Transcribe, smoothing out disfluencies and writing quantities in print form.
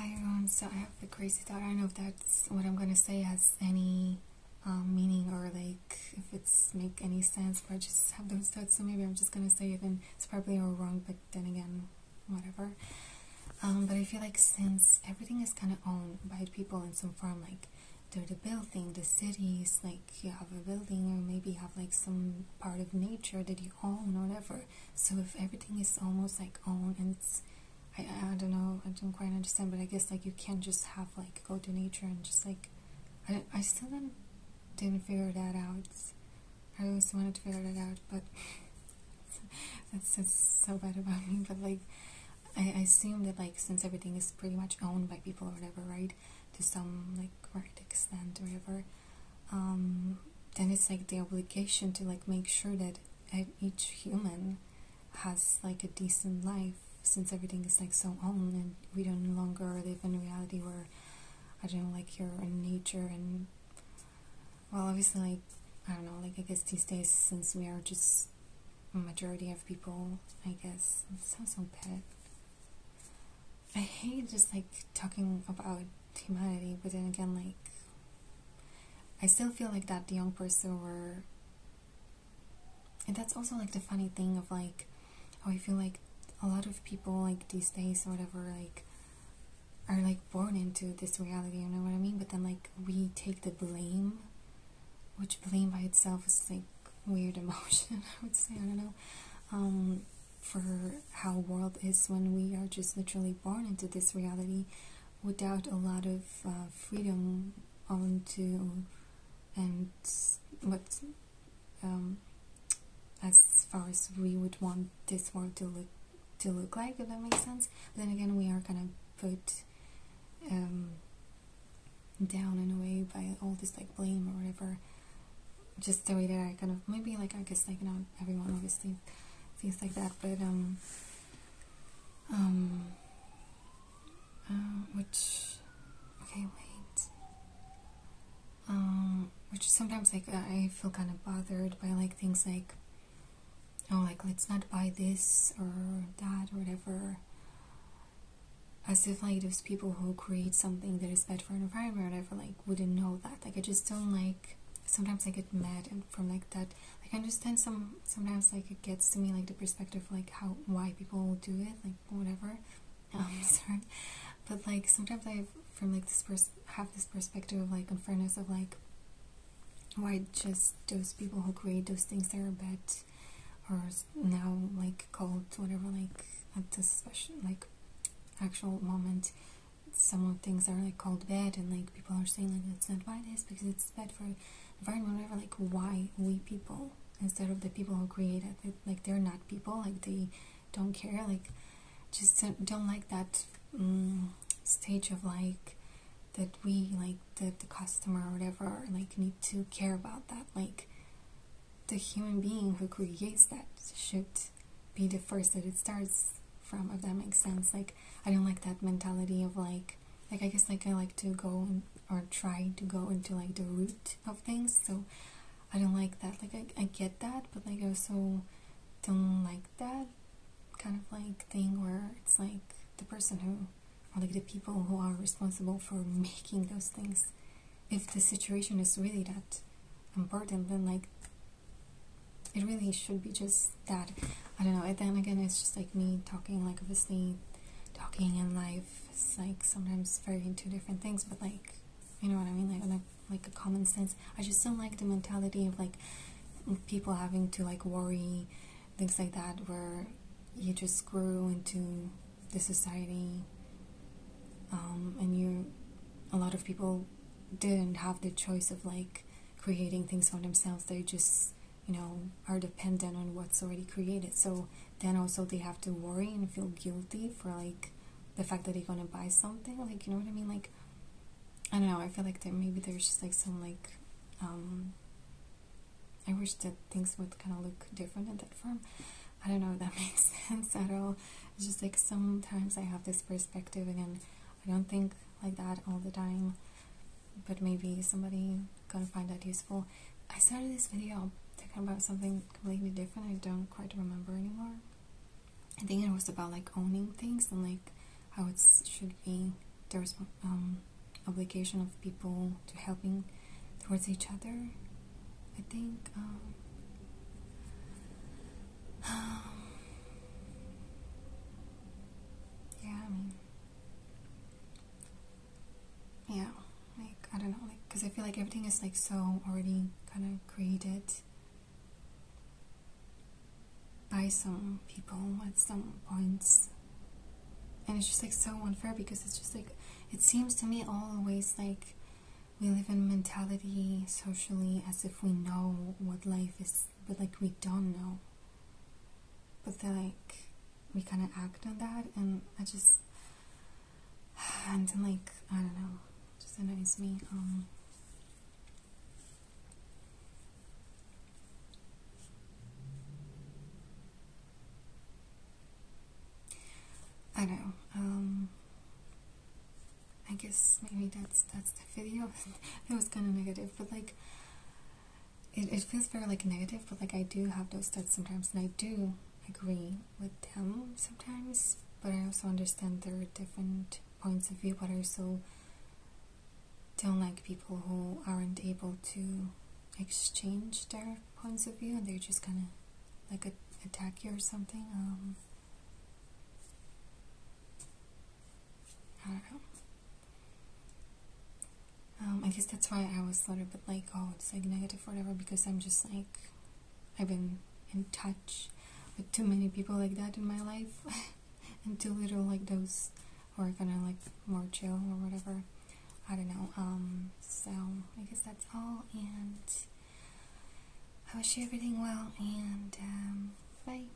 Hi everyone, so I have a crazy thought. I don't know if that's what I'm gonna say has any meaning or like if it's make any sense, but I just have those thoughts, so maybe I'm just gonna say it and it's probably all wrong, but then again, whatever. But I feel like since everything is kind of owned by people in some form, like the building, the cities, like you have a building or maybe you have like some part of nature that you own or whatever. So if everything is almost like owned and it's I don't know, I don't quite understand, but I guess like you can't just have like go to nature and just like I still didn't figure that out. I always wanted to figure that out, but that's just so bad about me. But like I assume that like since everything is pretty much owned by people or whatever, right, to some like right extent or whatever, then it's like the obligation to like make sure that each human has like a decent life, since everything is like so owned and we don't no longer live in a reality where I don't know, like you're in nature. And well, obviously, like I don't know, like I guess these days, since we are just a majority of people, I guess it sounds so bad. I hate just like talking about humanity, but then again, like I still feel like that young person were, and that's also like the funny thing of like how I feel like a lot of people like these days or whatever like are like born into this reality, you know what I mean? But then like we take the blame, which blame by itself is like weird emotion, I would say, I don't know, for how world is when we are just literally born into this reality without a lot of freedom onto and what as far as we would want this world to look like, if that makes sense. But then again, we are kind of put down in a way by all this like blame or whatever, just the way that I kind of, maybe like I guess like not everyone obviously feels like that, but which okay wait which sometimes like I feel kind of bothered by like things like, oh, like let's not buy this or that or whatever, as if like those people who create something that is bad for an environment or whatever like wouldn't know that. Like I just don't like, sometimes I get mad and from like that, like I understand sometimes like it gets to me like the perspective like how why people do it, like whatever, sorry, but like sometimes I from like this have this perspective of like unfairness of like why just those people who create those things that are bad or now like called whatever, like at this special like actual moment some of things are like called bad and like people are saying like let's not buy this because it's bad for environment, whatever. Like why we people instead of the people who create it? Like they're not people, like they don't care, like just don't like that stage of like that we like the customer or whatever like need to care about that. Like the human being who creates that should be the first that it starts from, if that makes sense. Like I don't like that mentality of like I guess like I like to go or try to go into like the root of things, so I don't like that. Like I get that, but like I also don't like that kind of like thing where it's like the person who, or like the people who are responsible for making those things, if the situation is really that important, then like it really should be just that. I don't know, and then again it's just like me talking, like obviously talking in life is like sometimes very into different things, but like you know what I mean, like a common sense. I just don't like the mentality of like people having to like worry, things like that, where you just grew into the society and a lot of people didn't have the choice of like creating things for themselves. They just, you know, are dependent on what's already created. So then also they have to worry and feel guilty for like the fact that they're gonna buy something, like, you know what I mean? Like I don't know, I feel like maybe there's just like some like I wish that things would kind of look different in that form. I don't know if that makes sense at all. It's just like sometimes I have this perspective, again I don't think like that all the time, but maybe somebody gonna find that useful. I started this video talking about something completely different. I don't quite remember anymore. I think it was about like owning things and like how it should be there's obligation of people to helping towards each other. I think yeah, I mean, yeah, like, I don't know, like, because I feel like everything is like so already kind of created by some people at some points, and it's just like so unfair, because it's just like, it seems to me always like we live in mentality socially as if we know what life is, but like we don't know, but then like we kind of act on that, and I just, and then like, I don't know, it just annoys me. I don't know, I guess maybe that's the video. It was kind of negative, but like it feels very like negative, but like I do have those thoughts sometimes, and I do agree with them sometimes, but I also understand there are different points of view, but I also don't like people who aren't able to exchange their points of view, and they just kind of like attack you or something. I don't know. I guess that's why I was a little bit like, oh, it's like negative or whatever, because I'm just like, I've been in touch with too many people like that in my life, and too little like those who are kind of like more chill or whatever. I don't know. So I guess that's all, and I wish you everything well, and bye.